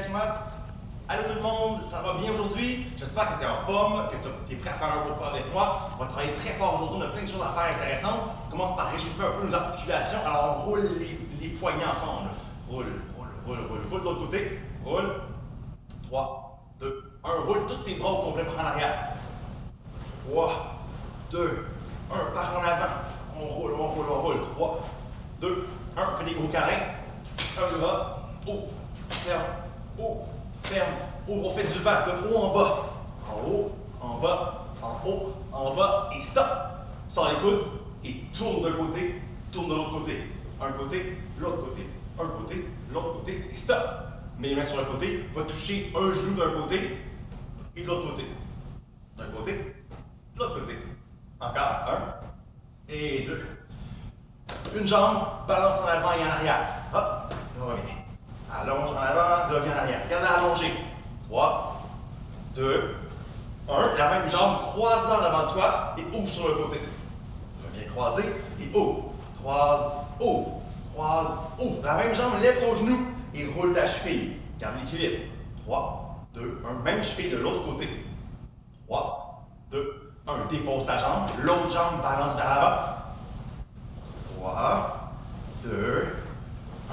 Itadakimasu. Allô tout le monde, ça va bien aujourd'hui? J'espère que tu es en forme, que tu es prêt à faire un repas avec moi. On va travailler très fort aujourd'hui, on a plein de choses à faire intéressantes. On commence par réchauffer un peu nos articulations. Alors on roule les poignets ensemble. Roule de l'autre côté. Roule. 3, 2, 1. Roule tous tes bras au complet par en arrière. 3, 2, 1. Par en avant. On roule. 3, 2, 1. Fais des gros câlins. Ferme les bras. Ouvre. Ferme. Ouvre. Ferme. Ouvre. On fait du vent de haut en bas. En haut, en bas, en haut, en bas. Et stop. Sors les coudes et tourne d'un côté, tourne de l'autre côté. Un côté, l'autre côté. Un côté, l'autre côté. Et stop. Mets les mains sur le côté. Va toucher un genou d'un côté et de l'autre côté. D'un côté, de l'autre côté. Encore. 1 et 2. Une jambe, balance en avant et en arrière. Hop, reviens. Allonge en avant, reviens en arrière. Garde-la allongée. 3, 2, 1. La même jambe, croise-la en avant de toi et ouvre sur le côté. Reviens croiser et ouvre. Croise, ouvre. Croise, ouvre. La même jambe, lève ton genou et roule ta cheville. Garde l'équilibre. 3, 2, 1. Même cheville de l'autre côté. 3, 2, 1. Dépose ta jambe. L'autre jambe balance vers l'avant. 3, 2,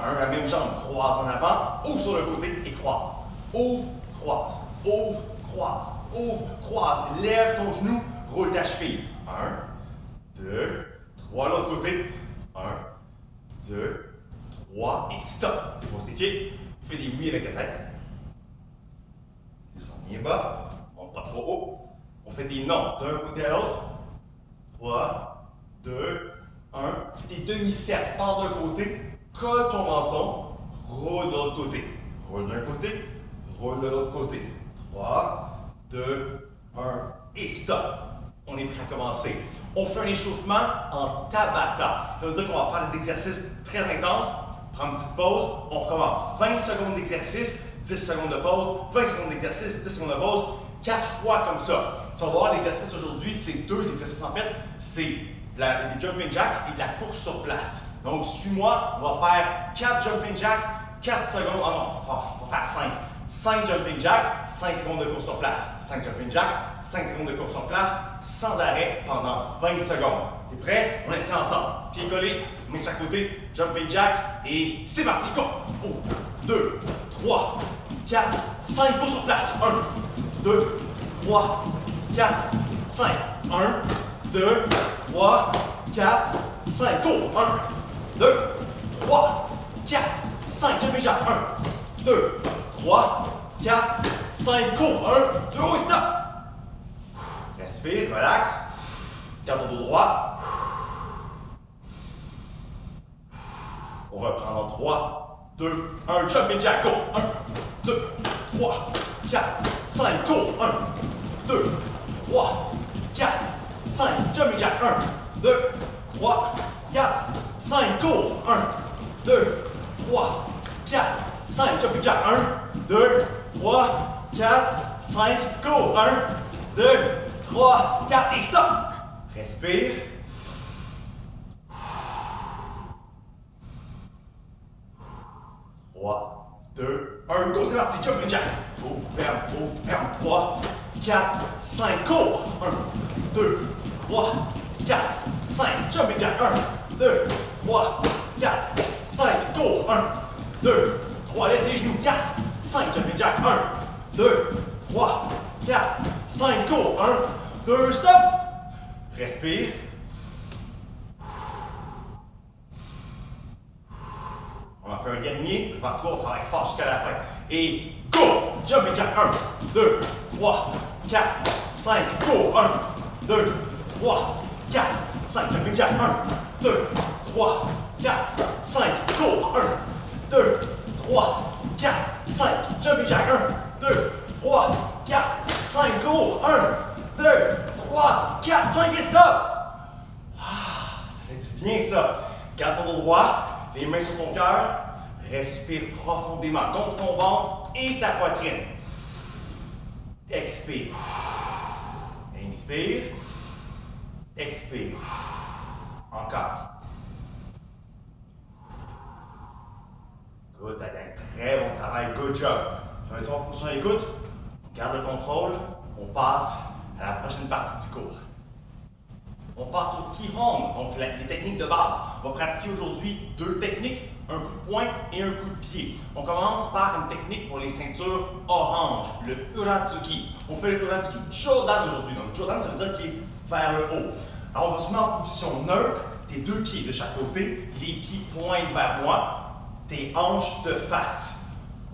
1. La même jambe croise en avant. Ouvre sur le côté et croise. Ouvre, croise. Ouvre, croise. Ouvre, croise. Lève ton genou. Roule ta cheville. 1, 2, 3. L'autre côté. 1, 2, 3. Et stop. Dépose tes pieds. Fais des oui avec la tête. Descends bien bas. Monte pas trop haut. On fait des non d'un côté à l'autre. 3, 2, 1. Fais des demi-cercles. Pars d'un côté. Colle ton menton. Roule de l'autre côté. Roule d'un côté. Roule de l'autre côté. 3, 2, 1. Et stop. On est prêt à commencer. On fait un échauffement en Tabata. Ça veut dire qu'on va faire des exercices très intenses. Prends une petite pause, on recommence. 20 secondes d'exercice, 10 secondes de pause, 20 secondes d'exercice, 10 secondes de pause, 4 fois comme ça. Tu vas voir, l'exercice aujourd'hui, c'est 2 exercices en fait. C'est des jumping jacks et de la course sur place. Donc, suis-moi, on va faire 4 jumping jacks, 4 secondes. Ah non, on va faire 5. 5 jumping jacks, 5 secondes de course sur place. 5 jumping jacks, 5 secondes de course sur place, sans arrêt pendant 20 secondes. T'es prêt? On essaie ensemble. Pieds collés, mains de chaque côté, jumping jack, et c'est parti, go! 1, 2, 3, 4, 5, go sur place. 1, 2, 3, 4, 5. 1, 2, 3, 4, 5, go! 1, 2, 3, 4, 5, jumping jack. 1, 2, 3, 4, 5, go! 1, 2, et stop! Respire, relax. Garde ton dos droit. On va prendre en 3, 2, 1, jumping jack, go! 1, 2, 3, 4, 5, go! 1, 2, 3, 4, 5, jumping jack, 1, 2, 3, 4, 5, go! 1, 2, 3, 4, 5, jumping jack, 1, 2, 3, 4, 5, go! 1, 2, 3, 4, et stop! Respire. 3, 2, 1, go, c'est parti, jumping jack. Ouvre, ferme, 3, 4, 5, go. 1, 2, 3, 4, 5, jumping jack. 1, 2, 3, 4, 5, go. 1, 2, 3, lève les genoux. 4, 5, jumping jack. 1, 2, 3, 4, 5, go. 1, 2, stop. Respire. On va faire un dernier. Prépare-toi, on travaille fort jusqu'à la fin. Et go! Jumping jack. 1, 2, 3, 4, 5, go! 1, 2, 3, 4, 5, jumping jack. 1, 2, 3, 4, 5, go! 1, 2, 3, 4, 5, jumping jack. 1, 2, 3, 4, 5, go! 1, 2, 3, 4, 5 et stop! Ah, ça fait du bien ça. Garde ton dos droit, les mains sur ton cœur, respire profondément. Gonfle ton ventre et ta poitrine. Expire. Inspire. Expire. Encore. Good, ta gang. Très bon travail. Good job. Ça va être 3 positions à l'écoute. On garde le contrôle. On passe à la prochaine partie du cours. On passe au Key Home, donc les techniques de base. On va pratiquer aujourd'hui 2 techniques, un coup de poing et un coup de pied. On commence par une technique pour les ceintures orange, le Uratsuki. On fait le Uratsuki Jodan aujourd'hui. Donc Jodan, ça veut dire qu'il est vers le haut. Alors on va se mettre en position neutre, tes 2 pieds de chaque côté, les pieds pointent vers moi, tes hanches de face.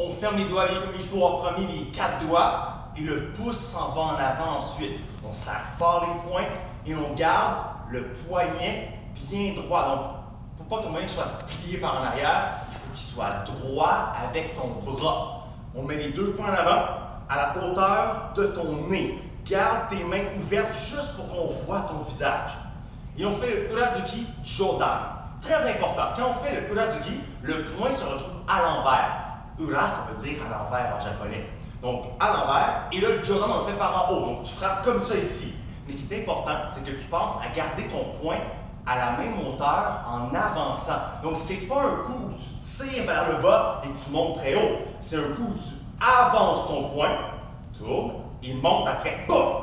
On ferme les doigts comme il faut en premier, les 4 doigts, et le pouce s'en va en avant ensuite. On serre fort les poings et on garde le poignet bien droit. Donc, il ne faut pas que ton main soit plié par en arrière, il faut qu'il soit droit avec ton bras. On met les 2 poings en avant à la hauteur de ton nez. Garde tes mains ouvertes juste pour qu'on voit ton visage. Et on fait le Uratsuki Jodan. Très important, quand on fait le Uratsuki, le poing se retrouve à l'envers. Ura, ça veut dire à l'envers en japonais. Donc, à l'envers, et là, le Jodan, on le fait par en haut. Donc, tu frappes comme ça ici. Mais ce qui est important, c'est que tu penses à garder ton poing à la même hauteur en avançant. Donc, c'est pas un coup où tu tires vers le bas et que tu montes très haut. C'est un coup où tu avances ton poing, tourne, et monte après. Boum!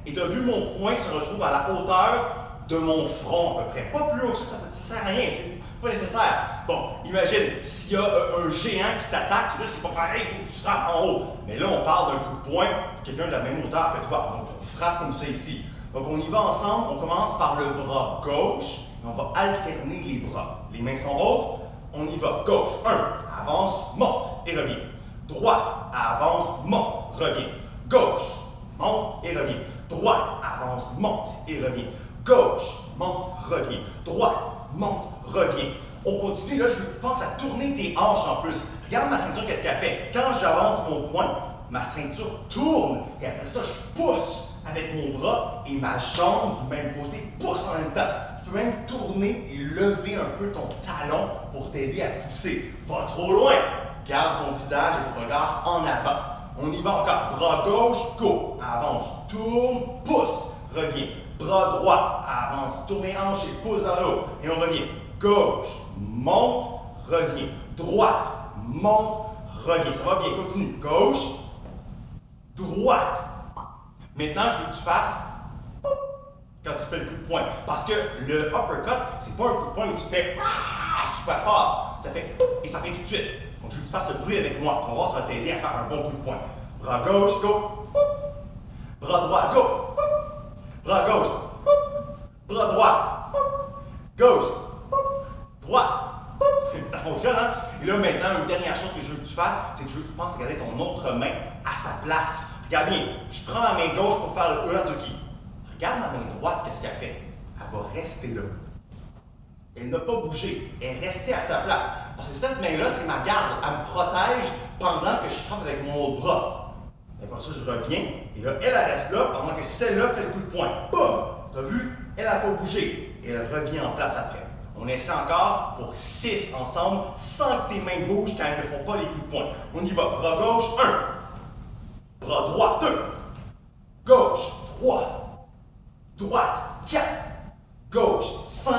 Et tu as vu, mon poing se retrouve à la hauteur de mon front à peu près. Pas plus haut que ça sert à rien. C'est pas nécessaire. Bon, imagine, s'il y a un géant qui t'attaque, là, c'est pas pareil, il faut que tu frappes en haut. Mais là, on parle d'un coup de poing, quelqu'un de la même hauteur que toi. Donc, on frappe comme ça ici. Donc, on y va ensemble. On commence par le bras gauche, et on va alterner les bras. Les mains sont hautes. On y va. Gauche, 1, avance, monte et revient. Droite, avance, monte, revient. Gauche, monte et revient. Droite, avance, monte et revient. Gauche, monte, revient. Droite, monte, revient. On continue, là, je pense à tourner tes hanches en plus. Regarde ma ceinture, qu'est-ce qu'elle fait. Quand j'avance mon poing, ma ceinture tourne et après ça, je pousse avec mon bras et ma jambe du même côté pousse en même temps. Tu peux même tourner et lever un peu ton talon pour t'aider à pousser. Pas trop loin. Garde ton visage et ton regard en avant. On y va encore. Bras gauche, go. Avance, tourne, pousse, revient. Bras droit, avance, tourne les hanches et pousse dans le haut. Et on revient. Gauche, monte, revient. Droite, monte, revient. Ça va bien, continue. Gauche, droite. Maintenant, je veux que tu fasses quand tu fais le coup de poing. Parce que le uppercut, c'est pas un coup de poing où tu fais super fort. Ça fait et ça fait tout de suite. Donc, je veux que tu fasses le bruit avec moi. Tu vas voir, ça va t'aider à faire un bon coup de poing. Bras gauche, go. Bras droit, go. Bras gauche. Bras droit. Gauche. Droite. Ça fonctionne, hein? Et là, maintenant, une dernière chose que je veux que tu fasses, c'est que je veux que tu penses à garder ton autre main à sa place. Regarde bien, je prends ma main gauche pour faire le Uratsuki. Regarde ma main droite, qu'est-ce qu'elle fait? Elle va rester là. Elle n'a pas bougé. Elle est restée à sa place. Parce que cette main-là, c'est ma garde. Elle me protège pendant que je frappe avec mon autre bras. Et après ça, je reviens. Et là, elle reste là pendant que celle-là fait le coup de poing. Boum! Tu as vu? Elle n'a pas bougé. Et elle revient en place après. On essaie encore pour 6 ensemble sans que tes mains bougent quand elles ne font pas les coups de poing. On y va. Bras gauche, 1. Bras droit, 2. Gauche, 3. Droite, 4. Gauche, 5.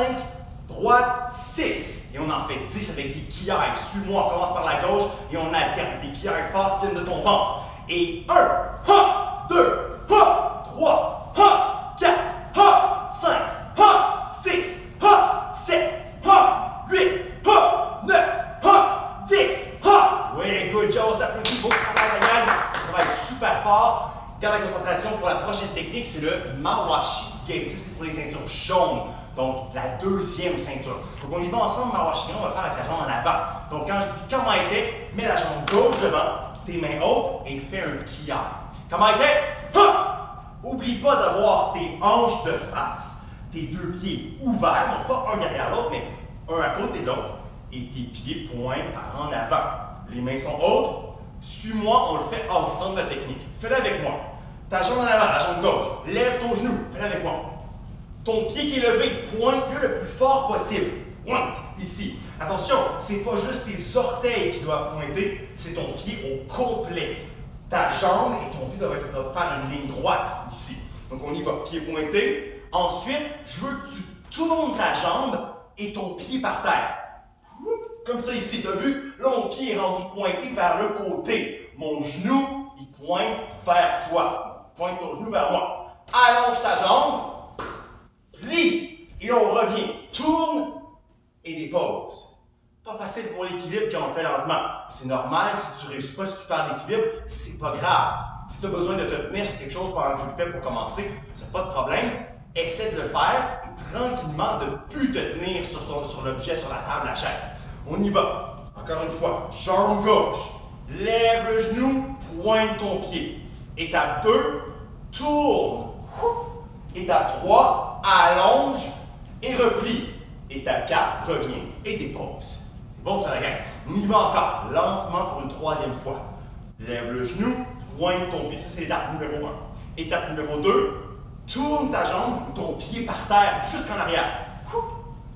Droite, 6. Et on en fait 10 avec des kiaïs. Suis-moi, on commence par la gauche et on alterne. Des kiaïs forts qui viennent de ton ventre. Et 1, ha, 2, ha, 3, ha, 4, ha, 5, ha, 6, ha, 7, ha, 8, ha, 9, ha, 10, ha. Oui, good job, ça peut être beau travail, la gang. On travaille super fort. Garde la concentration pour la prochaine technique, c'est le Mawashi Gate. Ça, c'est pour les ceintures jaunes. Donc, la deuxième ceinture. Donc, on y va ensemble, Mawashi Gate, on va faire avec la jambe en avant. Donc, quand je dis comment était, mets la jambe gauche devant, tes mains hautes et fais un kiai. Comment était? Ha! Oublie pas d'avoir tes hanches de face, tes 2 pieds ouverts, non pas un derrière l'autre, mais un à côté de l'autre, et tes pieds pointent par en avant. Les mains sont hautes. Suis-moi, on le fait ensemble la technique. Fais-le avec moi. Ta jambe en avant, la jambe gauche. Lève ton genou. Fais-le avec moi. Ton pied qui est levé, pointe-le le plus fort possible. Pointe ici. Attention, c'est pas juste tes orteils qui doivent pointer, c'est ton pied au complet. Ta jambe et ton pied doivent faire une ligne droite ici. Donc on y va, pied pointé. Ensuite, je veux que tu tournes ta jambe et ton pied par terre. comme ça ici, tu as vu? Là, mon pied est rendu pointé vers le côté. Mon genou, il pointe vers toi. Pointe ton genou vers moi. Allonge ta jambe, plie, et là, on revient. Tourne et dépose. Pas facile pour l'équilibre quand on le fait lentement. C'est normal, si tu ne réussis pas, si tu perds l'équilibre, c'est pas grave. Si tu as besoin de te tenir sur quelque chose pendant que tu le fais pour commencer, c'est pas de problème. Essaie de le faire et tranquillement de ne plus te tenir sur l'objet, sur la table, la chaise. On y va. Encore une fois, jambe gauche, lève le genou, pointe ton pied. Étape 2, tourne. Étape 3, allonge et replie. Étape 4, reviens et dépose. C'est bon, ça la gang. On y va encore, lentement pour une troisième fois. Lève le genou, pointe ton pied. Ça, c'est l'étape numéro 1. Étape numéro 2, tourne ta jambe ou ton pied par terre jusqu'en arrière.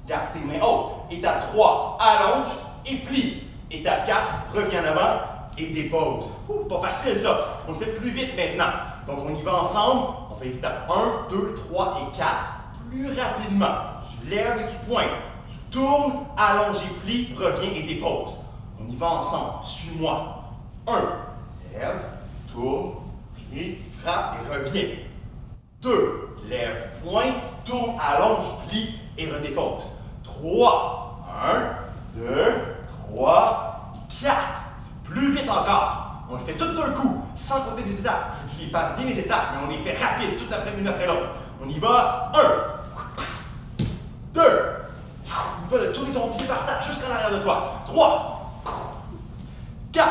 Garde tes mains hautes. Étape 3, allonge et plie. Étape 4, reviens en avant et dépose. Pas facile ça. On le fait plus vite maintenant. Donc on y va ensemble. On fait les étapes 1, 2, 3 et 4 plus rapidement. Tu lèves et tu pointes. Tu tournes, allonge et plie, reviens et dépose. On y va ensemble. Suis-moi. 1, lève, tourne, plie, frappe et reviens. 2, lève, pointe, tourne, allonge, plie et redépose. 3, 1, 2, 3, 4. Plus vite encore. On le fait tout d'un coup, sans compter des étapes. Je vous dis, passe bien les étapes, mais on les fait rapide, tout après une après l'autre. On y va. 1, 2, tu vas tourner ton pied par terre jusqu'en arrière de toi. 3, 4,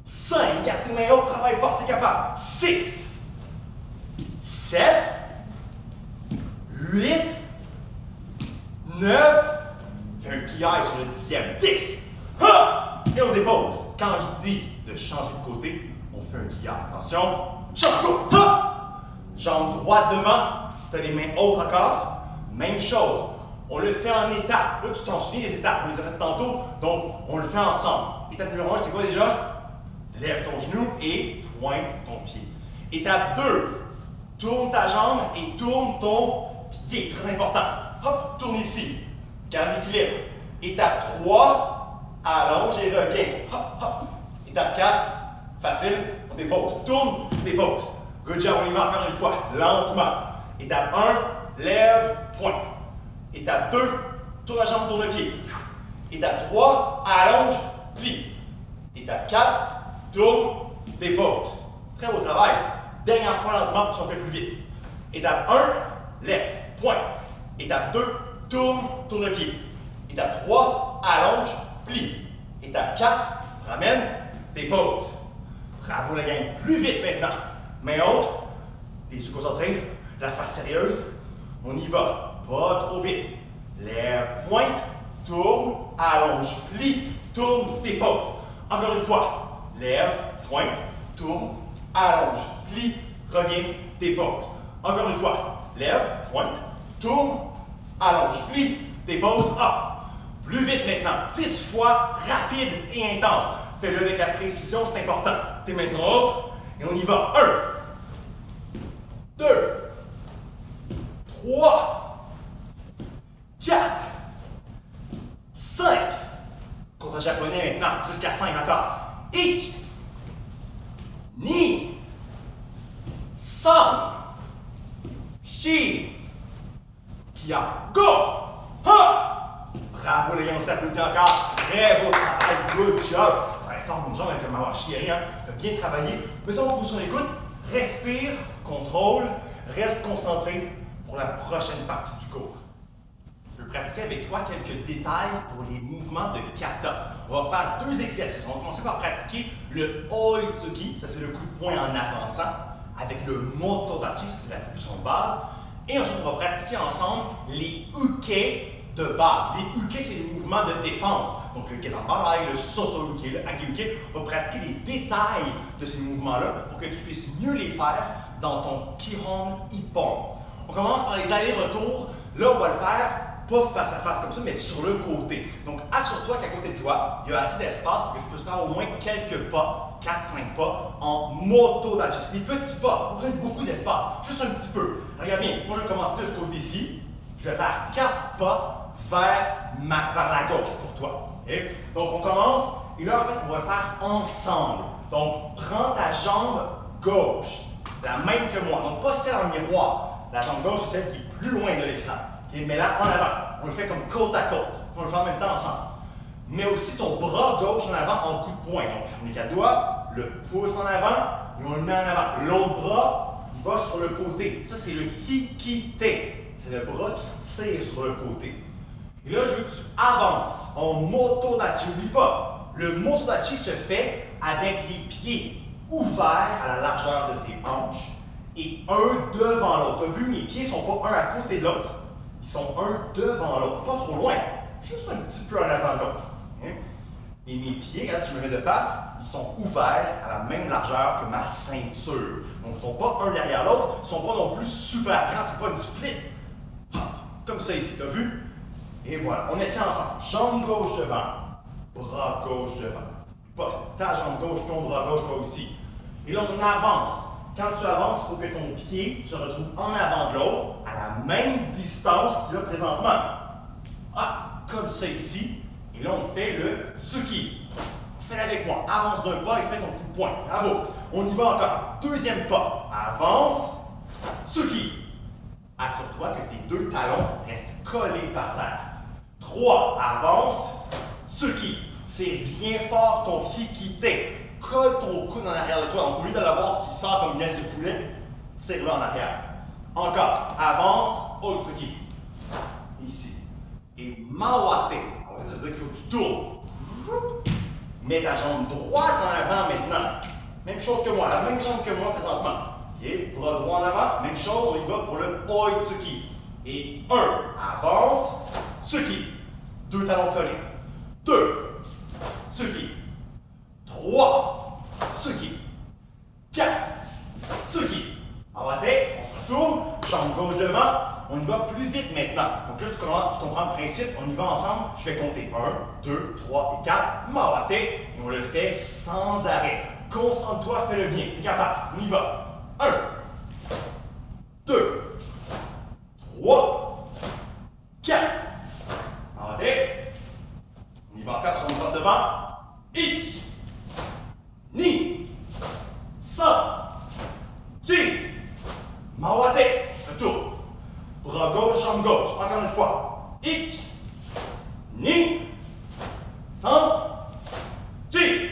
5, garde tes mains hautes, travaille fort, t'es capable. 6, 7, 8, 9, fais un pliage sur le 10e. 10, et on dépose. Quand je dis de changer de côté, on fait un pliage. Attention, change de jambe droite devant, tu as les mains hautes encore. Même chose. On le fait en étapes. Là, tu t'en souviens des étapes, on les a faites tantôt, donc on le fait ensemble. Étape numéro 1, c'est quoi déjà? Lève ton genou et pointe ton pied. Étape 2, tourne ta jambe et tourne ton pied. Très important. Hop, tourne ici. Garde l'équilibre. Étape 3, allonge et reviens. Hop, hop. Étape 4, facile, on dépose. Tourne, dépose. Good job, on y va encore une fois, lentement. Étape 1, lève, pointe. Étape 2, tourne la jambe, tourne le pied. Étape 3, allonge, plie. Étape 4, tourne, dépose. Très beau travail. Dernière fois lentement pour qu'on fait plus vite. Étape 1, lève, pointe. Étape 2, tourne, tourne le pied. Étape 3, allonge, plie. Étape 4, ramène, dépose. Bravo la gang. Plus vite maintenant. Main haute, les yeux concentrés, la face sérieuse. On y va. Pas trop vite. Lève, pointe, tourne, allonge, plie, tourne, dépose. Encore une fois. Lève, pointe, tourne, allonge, plie, reviens, dépose. Encore une fois. Lève, pointe, tourne, allonge, plie, dépose. Hop. Plus vite maintenant. 10 fois, rapide et intense. Fais-le avec la précision, c'est important. Tes mains sont hautes et on y va. 1, 2, 3, 4, 5. Compte japonais maintenant, jusqu'à 5 encore. 1, 2, 3, 4, Kia, go! Ha! Bravo les gars, on s'applaudit encore. Très beau travail, good job. Forme une jambe avec le mawashi, hein. Bien travaillé. Mettons on pousse sur l'écoute, respire, contrôle, reste concentré pour la prochaine partie du cours. Je vais pratiquer avec toi quelques détails pour les mouvements de kata. On va faire 2 exercices. On va commencer par pratiquer le Oitsuki, ça c'est le coup de poing en avançant, avec le Motodachi, ça c'est la position de base. Et ensuite on va pratiquer ensemble les Uke de base. Les uke, c'est les mouvements de défense. Donc le Kedabarai, le Soto uke, le Age uke. On va pratiquer les détails de ces mouvements-là pour que tu puisses mieux les faire dans ton Kihon Ippon. On commence par les allers-retours. Là, on va le faire pas face à face comme ça, mais sur le côté. Donc assure-toi qu'à côté de toi, il y a assez d'espace pour que tu puisses faire au moins quelques pas, 4-5 pas, en moto-dachi. C'est des petits pas, on a beaucoup d'espace, juste un petit peu. Regarde bien, moi je vais commencer de ce côté-ci. Je vais faire 4 pas vers la gauche pour toi. Okay? Donc on commence, et là en fait on va le faire ensemble. Donc prends ta jambe gauche, la même que moi, donc pas celle en miroir. La jambe gauche c'est celle qui est plus loin de l'écran. Okay? Mais là en avant, on le fait comme côte à côte, on le fait en même temps ensemble. Mais aussi ton bras gauche en avant en coup de poing. Donc ferme les 4 doigts, le pouce en avant, et on le met en avant. L'autre bras, il va sur le côté. Ça, c'est le hikite. C'est le bras qui tire sur le côté. Et là, je veux que tu avances en motodachi. N'oublie pas, le motodachi se fait avec les pieds ouverts à la largeur de tes hanches et un devant l'autre. Tu as vu, mes pieds ne sont pas un à côté de l'autre. Ils sont un devant l'autre, pas trop loin. Juste un petit peu en avant de l'autre. Et mes pieds, quand je me mets de face, ils sont ouverts à la même largeur que ma ceinture. Donc, ils ne sont pas un derrière l'autre, ils ne sont pas non plus super grands, c'est pas une split. Comme ça ici, tu as vu? Et voilà, on essaie ensemble. Jambe gauche devant, bras gauche devant. Pas ta jambe gauche, ton bras gauche, toi aussi. Et là, on avance. Quand tu avances, il faut que ton pied se retrouve en avant de l'autre, à la même distance qu'il a présentement. Comme ça ici. Et là, on fait le tsuki. Fais-le avec moi. Avance d'un pas et fais ton coup de poing. Bravo. On y va encore. Deuxième pas. Avance. Tsuki. Assure-toi que tes deux talons restent collés par terre. 3. Avance. Tsuki. Tire bien fort ton hikite. Colle ton coude en arrière de toi. Donc, au lieu de l'avoir qui sort comme une aile de poulet, tire-le en arrière. Encore. Avance. Otsuki. Ici. Et mawate. Ça veut dire qu'il faut que tu tournes. Mets ta jambe droite en avant maintenant. Même chose que moi, la même jambe que moi présentement. Okay. Bras droit en avant, même chose, on y va pour le oitsuki. Et 1, avance, tsuki. 2 talons collés. 2, tsuki. 3, tsuki. 4, tsuki. Mawate, on se retourne, jambe gauche devant. On y va plus vite maintenant. Donc là, tu comprends le principe. On y va ensemble. Je vais compter 1, 2, 3 et 4. Mawate. Et on le fait sans arrêt. Concentre-toi, fais-le bien. Tu es capable. On y va. 1, 2, 3, 4. Mawate. On y va encore. Sur le bras devant. Ich. Ni. San. Ji. Mawate. Retourne. Bras gauche, jambe gauche. Encore une fois. Ich. Ni. San. Ji.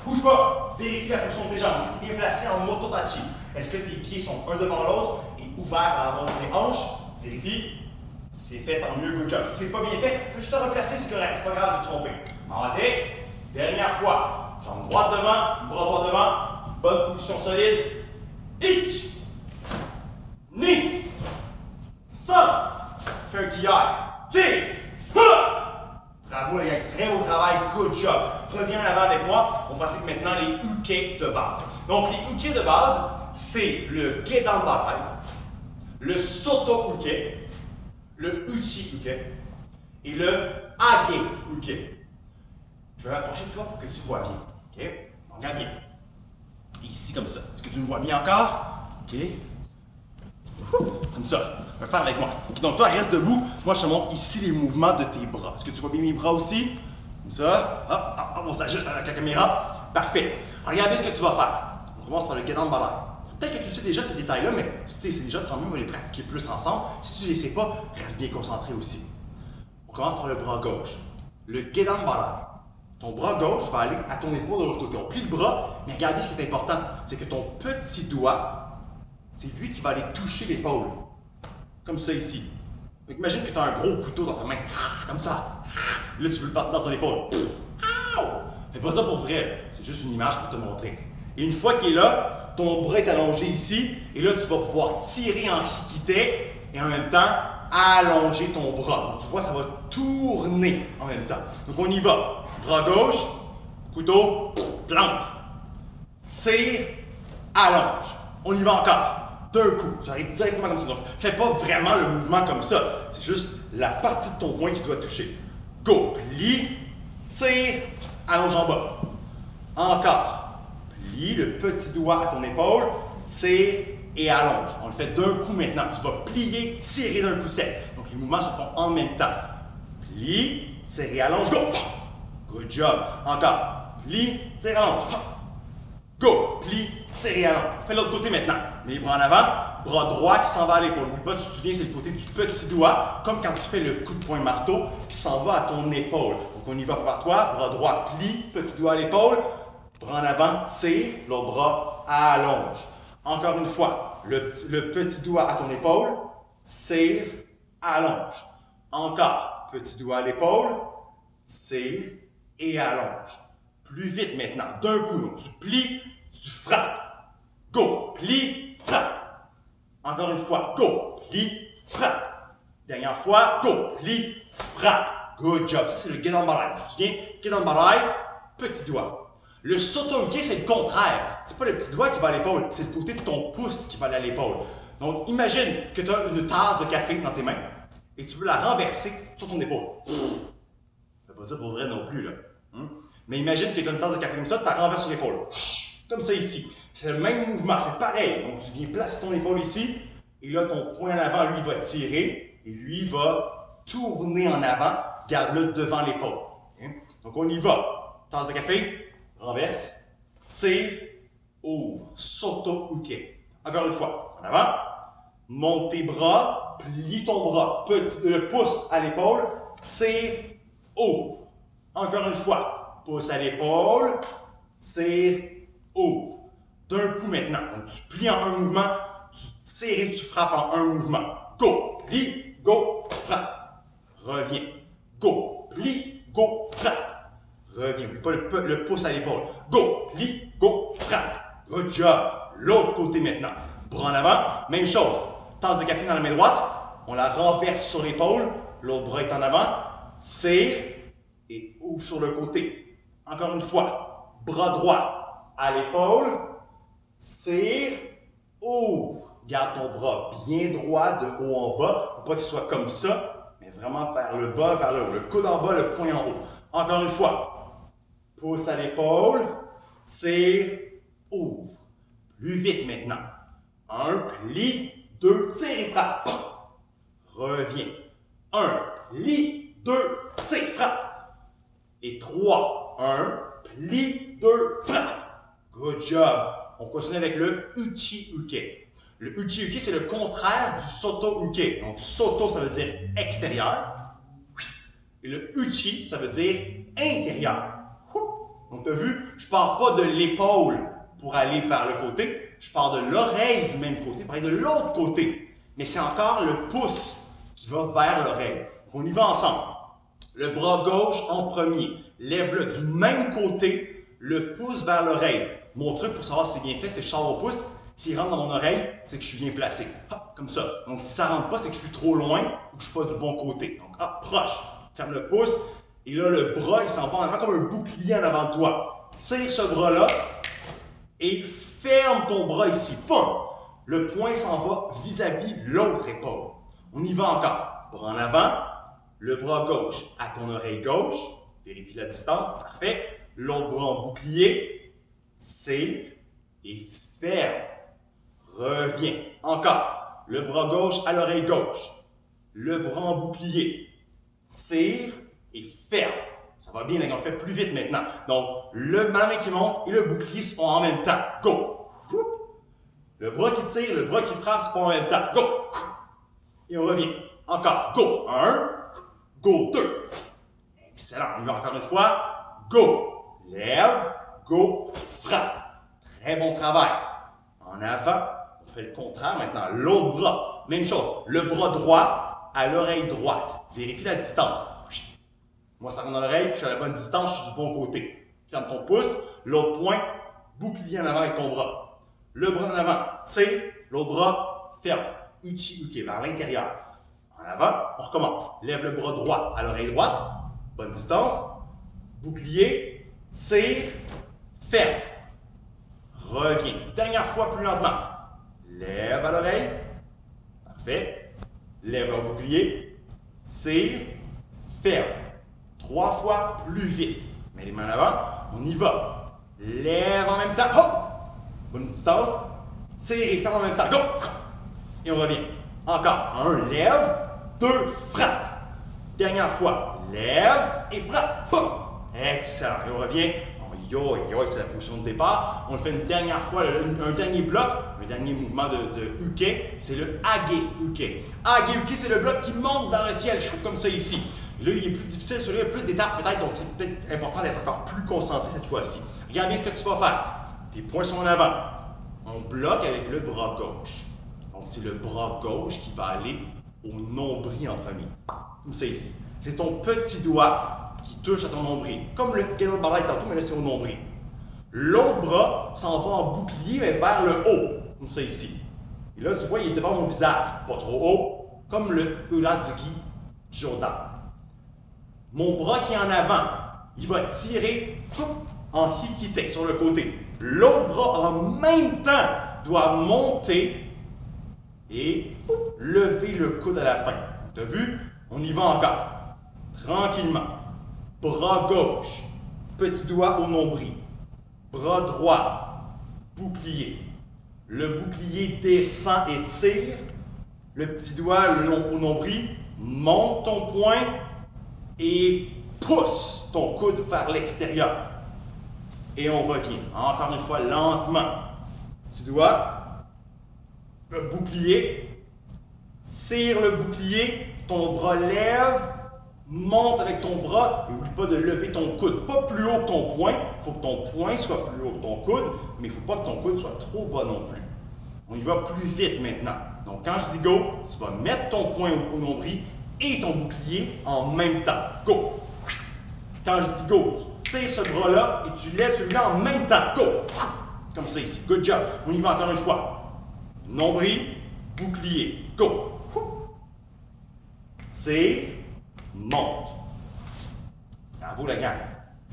Bouge pas. Vérifie la position de tes jambes. Est-ce que tu es bien placé en motodachi? Est-ce que tes pieds sont un devant l'autre et ouverts à l'avant de tes hanches? Vérifie. Si c'est fait, tant mieux, good job. Si c'est pas bien fait, faut juste te replacer, c'est correct. C'est pas grave de te tromper. Mawate. Dernière fois. Jambe droite devant, bras droit devant. Bonne position solide. Ich. Ni. Ça, fais un kiai. Ji. Bravo les gars, très beau travail, good job. Reviens en avant avec moi, on pratique maintenant les uke de base. Donc les uke de base, c'est le gedan barai, le soto uke, le uchi uke et le age uke. Je vais m'approcher de toi pour que tu vois bien. Ok? Regarde bien. Ici comme ça. Est-ce que tu me vois bien encore? Ok. Comme ça. Tu vas faire avec moi. Okay, donc toi, reste debout. Moi, je te montre ici les mouvements de tes bras. Est-ce que tu vois bien mes bras aussi? Comme ça. Hop, on s'ajuste avec la caméra. Parfait. Regardez ce que tu vas faire. On commence par le gedan barai. Peut-être que tu sais déjà ces détails-là, mais si tu sais déjà, tant mieux, on va les pratiquer plus ensemble. Si tu ne les sais pas, reste bien concentré aussi. On commence par le bras gauche. Le gedan barai. Ton bras gauche va aller à ton épaule de l'autre côté. On plie le bras, mais regardez ce qui est important, c'est que ton petit doigt, c'est lui qui va aller toucher l'épaule. Comme ça ici. Donc imagine que tu as un gros couteau dans ta main. Comme ça. Là, tu veux le battre dans ton épaule. Fais pas ça pour vrai. C'est juste une image pour te montrer. Et une fois qu'il est là, ton bras est allongé ici. Et là, tu vas pouvoir tirer en hikite et en même temps allonger ton bras. Donc tu vois, ça va tourner en même temps. Donc on y va. Bras gauche, couteau, plante. Tire, allonge. On y va encore. D'un coup. Tu arrives directement comme ça. Donc, fais pas vraiment le mouvement comme ça. C'est juste la partie de ton poing qui doit toucher. Go. Plie, tire, allonge en bas. Encore. Plie le petit doigt à ton épaule, tire et allonge. On le fait d'un coup maintenant. Tu vas plier, tirer d'un coup sec. Donc, les mouvements se font en même temps. plie, tire et allonge, go! Good job. Encore. Plie, tire, allonge. Go! Plie, tire et allonge. Fais l'autre côté maintenant. Mets les bras en avant, bras droit qui s'en va à l'épaule. N'oublie pas, tu te souviens, c'est le côté du petit doigt, comme quand tu fais le coup de poing marteau qui s'en va à ton épaule. Donc on y va par toi, bras droit, plie, petit doigt à l'épaule, bras en avant, tire, l'autre bras allonge. Encore une fois, le petit doigt à ton épaule, tire, allonge. Encore, petit doigt à l'épaule, tire et allonge. Plus vite maintenant, d'un coup, donc tu plies, tu frappes. Go, plie, frappe. Encore une fois, go, plie, frappe. Dernière fois, go, plie, frappe. Good job. Ça, c'est le get on balai. Tu te souviens? Get on balai, petit doigt. Le soto-uke, c'est le contraire. C'est pas le petit doigt qui va à l'épaule, c'est le côté de ton pouce qui va aller à l'épaule. Donc, imagine que tu as une tasse de café dans tes mains et tu veux la renverser sur ton épaule. Ça ne veut pas dire pour vrai non plus, là. Mais imagine que tu as une tasse de café comme ça, tu la renverses sur l'épaule. Comme ça ici. C'est le même mouvement, c'est pareil. Donc, tu viens placer ton épaule ici, et là, ton poing en avant, lui, va tirer, et lui va tourner en avant, garde-le devant l'épaule. Donc, on y va. Tasse de café, renverse, tire, ouvre, soto-uke. Encore une fois, en avant, monte tes bras, plie ton bras, le pouce à l'épaule, tire, ouvre. Encore une fois, pouce à l'épaule, tire, ouvre. D'un coup maintenant, donc tu plies en un mouvement, tu tires et tu frappes en un mouvement. Go, plie, go, frappe. Reviens. Go, plie, go, frappe. Reviens. N'oublie pas le pouce à l'épaule. Go, plie, go, frappe. Good job. L'autre côté maintenant. Bras en avant, même chose. Tasse de café dans la main droite, on la renverse sur l'épaule, l'autre bras est en avant, tire et ouvre sur le côté. Encore une fois, bras droit à l'épaule, tire, ouvre. Garde ton bras bien droit de haut en bas, pour pas qu'il soit comme ça, mais vraiment vers le bas, vers le haut. Le coude en bas, le poing en haut. Encore une fois, pouce à l'épaule, tire, ouvre. Plus vite maintenant. 1, plie, 2, tire et frappe. Reviens. 1, plie, 2, tire, frappe. Et 3, 1, plie, 2, frappe. Good job. On continue avec le uchi-uke. Le uchi-uke, c'est le contraire du soto-uke. Donc, soto, ça veut dire extérieur. Et le uchi, ça veut dire intérieur. Donc, tu as vu, je ne pars pas de l'épaule pour aller vers le côté. Je pars de l'oreille du même côté pour aller de l'autre côté. Mais c'est encore le pouce qui va vers l'oreille. On y va ensemble. Le bras gauche en premier. Lève-le du même côté, le pouce vers l'oreille. Mon truc pour savoir si c'est bien fait, c'est que je sors au pouce. S'il rentre dans mon oreille, c'est que je suis bien placé. Hop, comme ça. Donc si ça ne rentre pas, c'est que je suis trop loin ou que je ne suis pas du bon côté. Donc hop, proche. Ferme le pouce. Et là, le bras, il s'en va en avant comme un bouclier en avant de toi. Tire ce bras-là et ferme ton bras ici. Pum! Le poing s'en va vis-à-vis l'autre épaule. On y va encore. Bras en avant, le bras gauche à ton oreille gauche. Vérifie la distance, parfait. L'autre bras en bouclier. Tire et ferme. Reviens. Encore. Le bras gauche à l'oreille gauche. Le bras en bouclier. Tire et ferme. Ça va bien, on le fait plus vite maintenant. Donc, la main qui monte et le bouclier se font en même temps. Go! Le bras qui tire, le bras qui frappe se font en même temps. Go! Et on revient. Encore. Go! 1. Go! 2. Excellent. On y va encore une fois. Go! Lève. Go! Frappe. Très bon travail. En avant, on fait le contraire maintenant. L'autre bras. Même chose. Le bras droit à l'oreille droite. Vérifie la distance. Moi, ça rentre dans l'oreille, je suis à la bonne distance, je suis du bon côté. Ferme ton pouce, l'autre poing, bouclier en avant avec ton bras. Le bras en avant, tire, l'autre bras, ferme. Uchi-uke, vers l'intérieur. En avant, on recommence. Lève le bras droit à l'oreille droite, bonne distance. Bouclier, tire, ferme. Reviens. Dernière fois, plus lentement. Lève à l'oreille. Parfait. Lève au bouclier, tire, ferme. 3 fois plus vite. Mets les mains en avant, on y va. Lève en même temps, hop! Bonne distance. Tire et ferme en même temps, go! Et on revient. Encore. 1, lève. 2, frappe. Dernière fois. lève et frappe. Boum! Excellent. Et on revient. C'est la position de départ. On le fait une dernière fois, un dernier bloc, un dernier mouvement de uke, c'est le age uke. Age uke, c'est le bloc qui monte dans le ciel, comme ça ici. Là, il est plus difficile, celui-là, il y a plus d'étapes peut-être, donc c'est peut-être important d'être encore plus concentré cette fois-ci. Regarde bien ce que tu vas faire. Tes poings sont en avant. On bloque avec le bras gauche. Donc, c'est le bras gauche qui va aller au nombril en premier. Comme ça ici. C'est ton petit doigt qui touche à ton nombril. Comme le kettlebell tantôt, mais là, c'est au nombril. L'autre bras s'en va en bouclier, mais vers le haut. Comme ça ici. Et là, tu vois, il est devant mon visage. Pas trop haut. Comme le Urazuki Jodan. Mon bras qui est en avant, il va tirer en hikite sur le côté. L'autre bras, en même temps, doit monter et lever le coude à la fin. Tu as vu? On y va encore. Tranquillement. Bras gauche, petit doigt au nombril. Bras droit, bouclier. Le bouclier descend et tire. Le petit doigt le long au nombril. Monte ton poing et pousse ton coude vers l'extérieur. Et on revient. Encore une fois, lentement. Petit doigt, le bouclier. Tire le bouclier. Ton bras lève. Monte avec ton bras, n'oublie pas de lever ton coude. Pas plus haut que ton poing, il faut que ton poing soit plus haut que ton coude, mais il ne faut pas que ton coude soit trop bas non plus. On y va plus vite maintenant. Donc quand je dis go, tu vas mettre ton poing au nombril et ton bouclier en même temps. Go! Quand je dis go, tu tires ce bras-là et tu lèves celui-là en même temps. Go! Comme ça ici. Good job. On y va encore une fois. Nombril, bouclier. Go! Tire. Monte. Bravo la gang.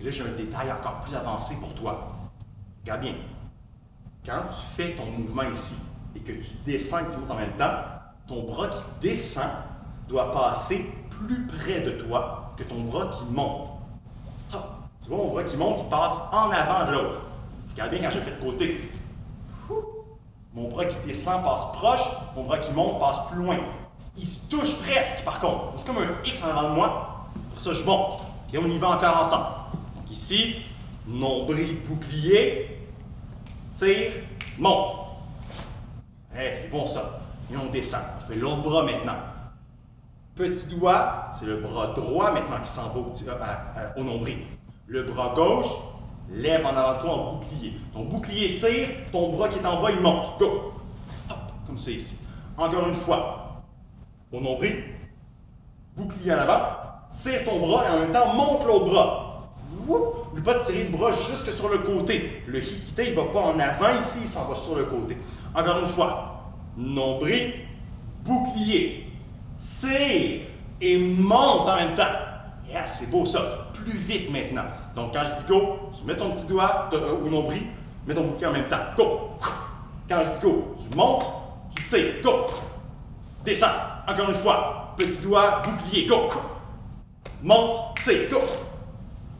Et là, j'ai un détail encore plus avancé pour toi. Regarde bien. Quand tu fais ton mouvement ici et que tu descends et que tu montes en même temps, ton bras qui descend doit passer plus près de toi que ton bras qui monte. Ah, tu vois, mon bras qui monte, il passe en avant de l'autre. Regarde bien quand je fais de côté. Mon bras qui descend passe proche, mon bras qui monte passe plus loin. Il se touche presque, par contre. C'est comme un X en avant de moi. Pour ça, je monte. Et on y va encore ensemble. Donc ici, nombril, bouclier, tire, monte. C'est bon ça. Et on descend. On fait l'autre bras maintenant. Petit doigt, c'est le bras droit maintenant qui s'en va au nombril. Le bras gauche, lève en avant de toi en bouclier. Ton bouclier tire, ton bras qui est en bas, il monte. Go! Hop, comme c'est ici. Encore une fois. Au nombril, bouclier en avant, tire ton bras et en même temps monte l'autre bras. N'oublie pas de tirer le bras jusque sur le côté. Le hikite, il ne va pas en avant ici, il s'en va sur le côté. Encore une fois, nombril, bouclier, tire et monte en même temps. Yes, c'est beau ça. Plus vite maintenant. Donc quand je dis go, tu mets ton petit doigt au nombril, mets ton bouclier en même temps. Go! Quand je dis go, tu montes, tu tires. Go! Descends. Encore une fois. Petit doigt, bouclier. Go! Monte, tire. Go!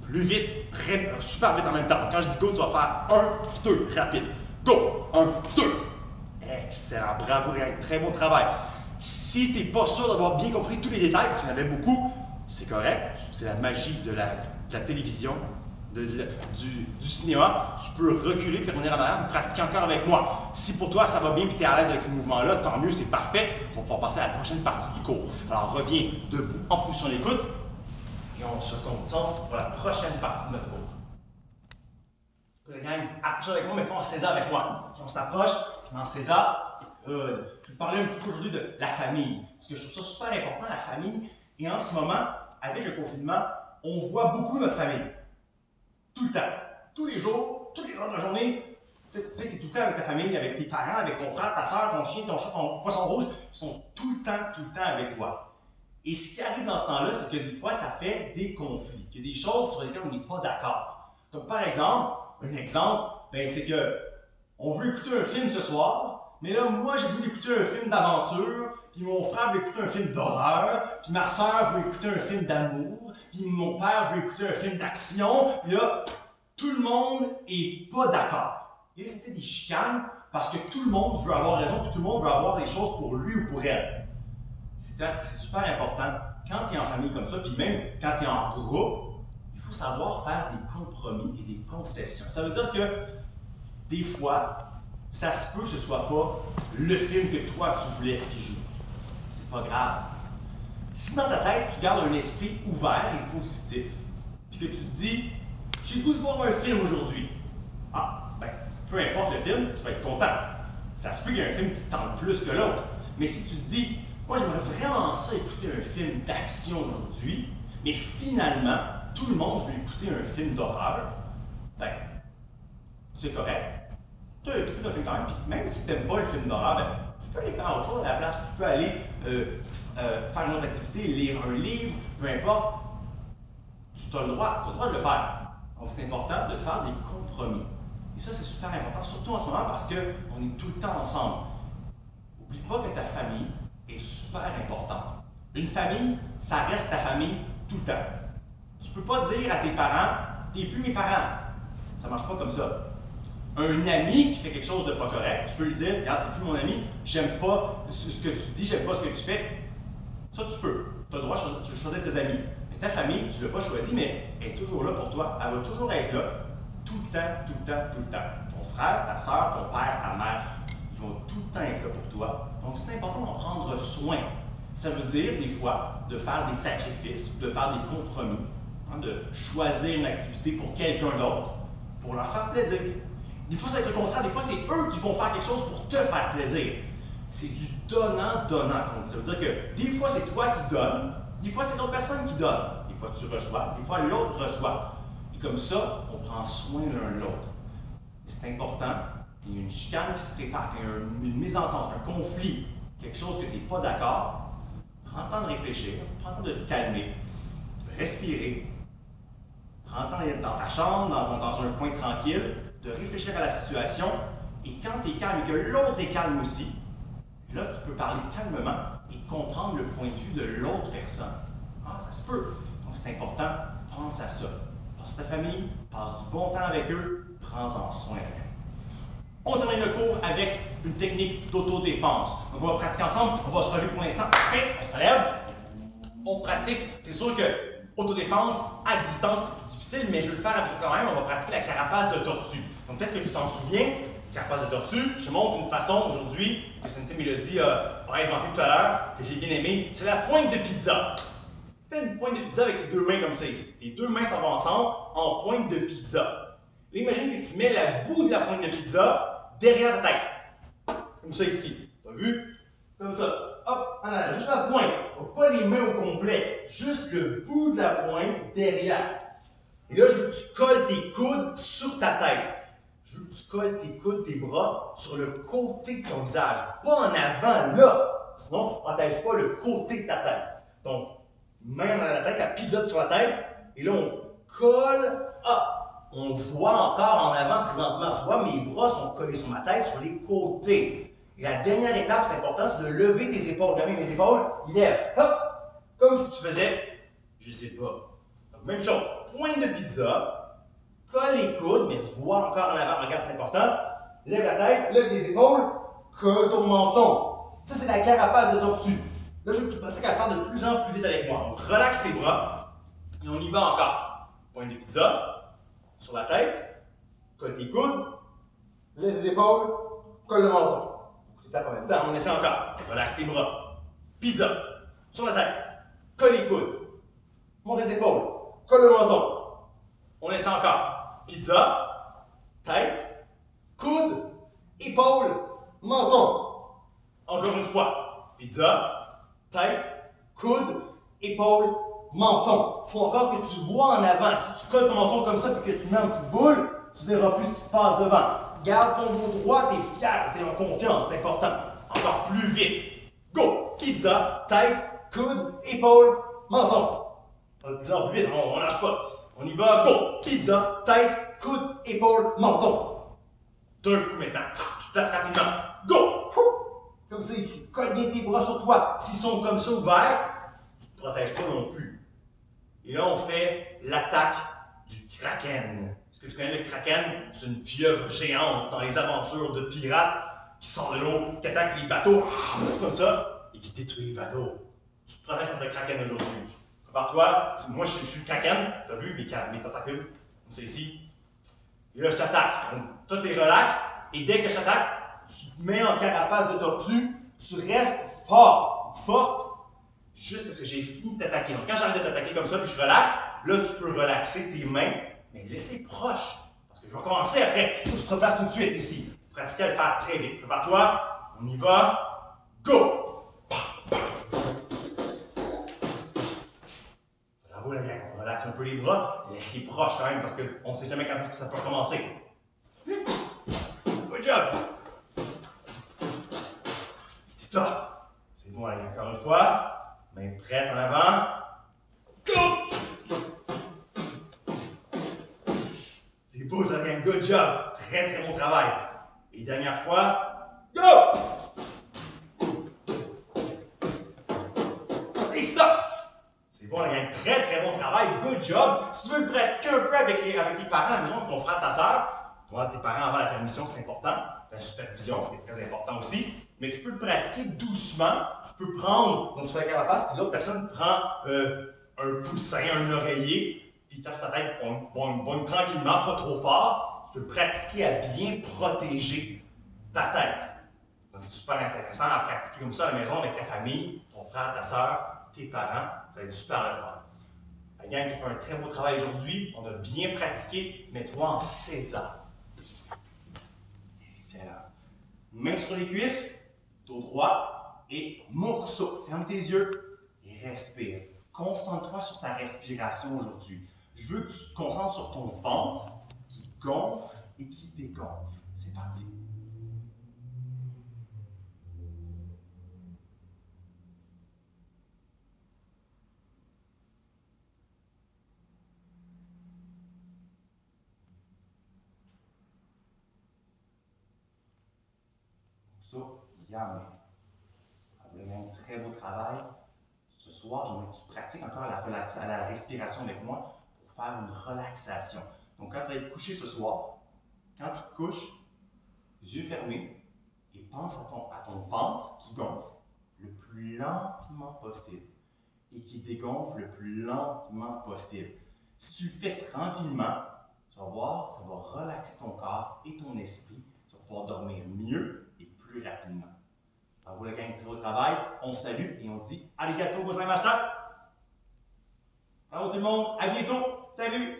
Plus vite, super vite en même temps. Quand je dis go, tu vas faire 1, 2, rapide. Go! 1, 2. Excellent. Bravo, très bon travail. Si tu n'es pas sûr d'avoir bien compris tous les détails, parce qu'il y en avait beaucoup, c'est correct. C'est la magie de la télévision, du cinéma. Tu peux reculer puis revenir en arrière, pratiquer encore avec moi. Si pour toi ça va bien et tu es à l'aise avec ces mouvements-là, tant mieux, c'est parfait. On va pouvoir passer à la prochaine partie du cours. Alors reviens debout en position d'écoute et on se concentre pour la prochaine partie de notre cours. La gang, approche avec moi, mais pas en César avec moi. On s'approche, en César. Je vais vous parler un petit peu aujourd'hui de la famille. Parce que je trouve ça super important, la famille. Et en ce moment, avec le confinement, on voit beaucoup notre famille. Tout le temps. Tous les jours, toutes les heures de la journée. Tu es tout le temps avec ta famille, avec tes parents, avec ton frère, ta soeur, ton chien, ton chat, ton poisson rouge. Ils sont tout le temps avec toi. Et ce qui arrive dans ce temps-là, c'est que des fois, ça fait des conflits. Il y a des choses sur lesquelles on n'est pas d'accord. Donc, par exemple, c'est que on veut écouter un film ce soir, mais là, moi, j'ai voulu écouter un film d'aventure, puis mon frère veut écouter un film d'horreur, puis ma soeur veut écouter un film d'amour, puis mon père veut écouter un film d'action, puis là, tout le monde est pas d'accord. Et là, c'était des chicanes, parce que tout le monde veut avoir raison, puis tout le monde veut avoir des choses pour lui ou pour elle. C'est super important quand tu es en famille comme ça, puis même quand tu es en groupe, il faut savoir faire des compromis et des concessions. Ça veut dire que des fois, ça se peut que ce ne soit pas le film que toi tu voulais qu'il joue. C'est pas grave. Si dans ta tête, tu gardes un esprit ouvert et positif, puis que tu te dis, j'ai le goût de voir un film aujourd'hui. Ah, ben, peu importe le film, tu vas être content. Ça se peut qu'il y ait un film qui te tente plus que l'autre. Mais si tu te dis, moi j'aimerais vraiment ça écouter un film d'action aujourd'hui, mais finalement, tout le monde veut écouter un film d'horreur, ben, c'est correct. Tu écoutes un film quand même, puis même si tu n'aimes pas le film d'horreur, ben, tu peux aller faire autre chose à la place. Tu peux aller faire une autre activité, lire un livre, peu importe. Tu as le droit de le faire. Donc c'est important de faire des compromis. Et ça, c'est super important, surtout en ce moment parce qu'on est tout le temps ensemble. N'oublie pas que ta famille est super importante. Une famille, ça reste ta famille tout le temps. Tu ne peux pas dire à tes parents, t'es plus mes parents. Ça ne marche pas comme ça. Un ami qui fait quelque chose de pas correct, tu peux lui dire, regarde, t'es plus mon ami, j'aime pas ce que tu dis, j'aime pas ce que tu fais. Ça, tu peux. Tu as le droit de choisir tes amis. Mais ta famille, tu ne l'as pas choisi, mais elle est toujours là pour toi. Elle va toujours être là, tout le temps, tout le temps, tout le temps. Ton frère, ta soeur, ton père, ta mère, ils vont tout le temps être là pour toi. Donc, c'est important d'en prendre soin. Ça veut dire, des fois, de faire des sacrifices, de faire des compromis, de choisir une activité pour quelqu'un d'autre, pour leur faire plaisir. Des fois, ça va être le contraire. Des fois, c'est eux qui vont faire quelque chose pour te faire plaisir. C'est du donnant-donnant qu'on dit. Ça veut dire que des fois, c'est toi qui donnes, des fois, c'est l'autre personne qui donne. Des fois, tu reçois, des fois, l'autre reçoit. Et comme ça, on prend soin l'un de l'autre. C'est important. Il y a une chicane qui se prépare, il y a une mésentente, un conflit, quelque chose que tu n'es pas d'accord. Prends le temps de réfléchir, prends le temps de te calmer, de respirer. Prends le temps d'être dans ta chambre, dans un coin tranquille, de réfléchir à la situation. Et quand tu es calme et que l'autre est calme aussi, là, tu peux parler calmement et comprendre le point de vue de l'autre personne. Ah, ça se peut. Donc, c'est important, pense à ça. Passe ta famille, passe du bon temps avec eux, prends-en soin. On termine le cours avec une technique d'autodéfense. Donc, on va pratiquer ensemble. On va se relever pour l'instant. OK, on se relève. On pratique. C'est sûr que autodéfense à distance, c'est plus difficile, mais je vais le faire avec quand même. On va pratiquer la carapace de tortue. Donc, peut-être que tu t'en souviens. Carapace de tortue, je te montre une façon aujourd'hui que Sensei Mélodie a inventé tout à l'heure, que j'ai bien aimé. C'est la pointe de pizza. Fais une pointe de pizza avec tes deux mains comme ça ici. Tes deux mains s'en vont ensemble en pointe de pizza. Imagine que tu mets la bout de la pointe de pizza derrière ta tête. Comme ça ici. T'as vu? Comme ça. Hop, en arrière. Juste la pointe. Pas les mains au complet. Juste le bout de la pointe derrière. Et là, je veux que tu colles tes coudes sur ta tête. Je veux que tu colles tes coudes, tes bras sur le côté de ton visage. Pas en avant, là. Sinon, tu ne protèges pas le côté de ta tête. Donc, main dans la tête, la pizza sur la tête. Et là, on colle. Ah! On voit encore en avant présentement. Tu vois, mes bras sont collés sur ma tête, sur les côtés. Et la dernière étape, c'est important, c'est de lever tes épaules. Regardez mes épaules. Lève. Hop! Comme si tu faisais, je sais pas. Donc, même chose. Pointe de pizza. Colle les coudes, mais vois encore en avant. Regarde, c'est important. Lève la tête, lève les épaules, colle ton menton. Ça, c'est la carapace de tortue. Là, je veux que tu pratiques à faire de plus en plus vite avec moi. Donc, relaxe tes bras et on y va encore. Pointe de pizza sur la tête, colle tes coudes, lève les épaules, colle le menton. Tu tapes en même temps. On essaie encore. Relaxe tes bras. Pizza sur la tête, colle les coudes, monte les épaules, colle le menton. On essaie encore. Pizza, tête, coude, épaule, menton. Encore une fois. Pizza, tête, coude, épaule, menton. Il faut encore que tu vois en avant. Si tu colles ton menton comme ça et que tu mets une petite boule, tu ne verras plus ce qui se passe devant. Garde ton dos droit, tu es fier, tu es en confiance, c'est important. Encore plus vite. Go! Pizza, tête, coude, épaule, menton. Plus en plus vite, on ne lâche pas. On y va, go! Pizza, tête, coude, épaule, menton. D'un coup maintenant. Tu te places rapidement. Go! Comme ça ici. Colle bien tes bras sur toi. S'ils sont comme ça ouverts, tu ne te protèges pas non plus. Et là, on fait l'attaque du kraken. Est-ce que tu connais le kraken? C'est une pieuvre géante dans les aventures de pirates qui sort de l'eau, qui attaque les bateaux, comme ça, et qui détruit les bateaux. tu te protèges contre le kraken aujourd'hui. Prépare-toi, moi je suis le kraken, tu as vu mes tentacules, comme c'est ici. Et là, je t'attaque. Donc, toi, tu es relax, et dès que je t'attaque, tu te mets en carapace de tortue, tu restes fort, juste parce que j'ai fini de t'attaquer. Donc, quand j'arrête de t'attaquer comme ça, puis je relaxe, là, tu peux relaxer tes mains, mais laisse-les proches. Parce que je vais commencer après. Tout se replace tout de suite ici. Pratiquez à le faire très vite. Prépare-toi, on y va, go! Bravo la gang, on relaxe un peu les bras, laisse-les proches quand même parce qu'on ne sait jamais quand est-ce que ça peut commencer. Good job! Stop! C'est bon, allez, encore une fois. Main prête en avant. Go! C'est beau ça, gang, good job! Très bon travail. Et dernière fois, go! Et stop! C'est bon, la gang, très bon travail, good job. Si tu veux le pratiquer un peu avec tes parents à la maison, ton frère, ta soeur, tes parents avant la permission, c'est important. La supervision, c'est très important aussi. Mais tu peux le pratiquer doucement. Tu peux prendre, donc tu fais la carapace, puis l'autre personne prend un coussin, un oreiller, puis tape ta tête bonne tranquillement, pas trop fort. Tu peux pratiquer à bien protéger ta tête. Donc c'est super intéressant à pratiquer comme ça à la maison avec ta famille, ton frère, ta soeur, tes parents. Ça va être super le fun. La gang qui fait un très beau travail aujourd'hui. On a bien pratiqué. Mets-toi en César. Excellent. Main sur les cuisses, dos droit et morceau. Ferme tes yeux et respire. Concentre-toi sur ta respiration aujourd'hui. Je veux que tu te concentres sur ton ventre qui gonfle et qui dégonfle. C'est parti. So, yam. Un très beau travail. Ce soir, j'aimerais que tu pratiques encore la respiration avec moi pour faire une relaxation. Donc, quand tu vas être couché ce soir, quand tu te couches, yeux fermés, et pense à ton ventre qui gonfle le plus lentement possible et qui dégonfle le plus lentement possible. Si tu le fais tranquillement, tu vas voir, ça va relaxer ton corps et ton esprit. Tu vas pouvoir dormir mieux et plus rapidement. Bravo le gang, très beau travail. On se salue et on dit arigato gozaimasu. Bravo tout le monde, à bientôt. Salut!